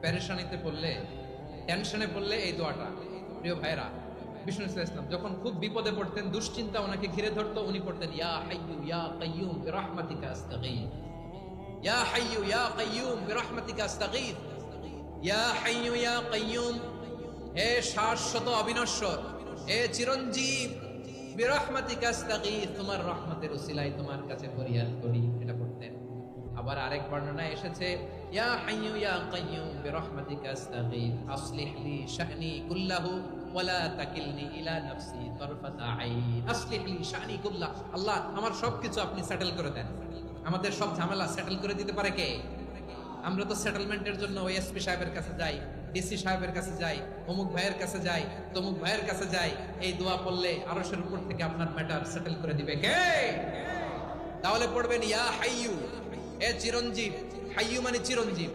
পেরেশানিতে পড়লে, টেনশনে পড়লে এই দোয়াটা। প্রিয় ভাইরা, বিষ্ণু ইসলাম যখন খুব বিপদে পড়তেন, দুশ্চিন্তা ওনাকে ঘিরে ধরতো, উনি পড়তেন ইয়া হাইয়ু ইয়া কাইয়ুম বিরহমাতিকা আস্তাগীথ, ইয়া হাইয়ু ইয়া কাইয়ুম বিরহমাতিকা আস্তাগীথ, ইয়া হাইয়ু ইয়া কাইয়ুম, হে শাশ্বত অবিনশ্বর, হে চিরঞ্জীব, বিরহমাতিকা আস্তাগীথ, তোমার রহমতের উসিলায় তোমার কাছে ফরিয়াদ করি, এটা পড়তেন। আবার আরেক বর্ণনায় এসেছে ইয়া হাইয়ু ইয়া কাইয়ুম বিরহমাতিকা আস্তাগীথ আসলিহ লি শা'নি কুল্লাহু ওয়ালা তাকিলনি ইলা নাফসি তারফাতা আইন, আসলিহ লি শা'নি কুল্লাহ, আল্লাহ আমার সবকিছু আপনি সেটেল করে দেন। আমাদের সব ঝামেলা সেটেল করে দিতে পারে কে? আমরা তো সেটেলমেন্টের জন্য ওএসপি সাহেবের কাছে যাই, ডিসি সাহেবের কাছে যাই, অমুক ভাইয়ের কাছে যাই, তমুক ভাইয়ের কাছে যাই। এই দোয়া পড়লে আরশের উপর থেকে আপনার ম্যাটার সেটেল করে দিবে কে? তাহলে পড়বেন ইয়া হাইয়ু, এ চিরঞ্জীব, হাইয়ু মানে চিরঞ্জীব।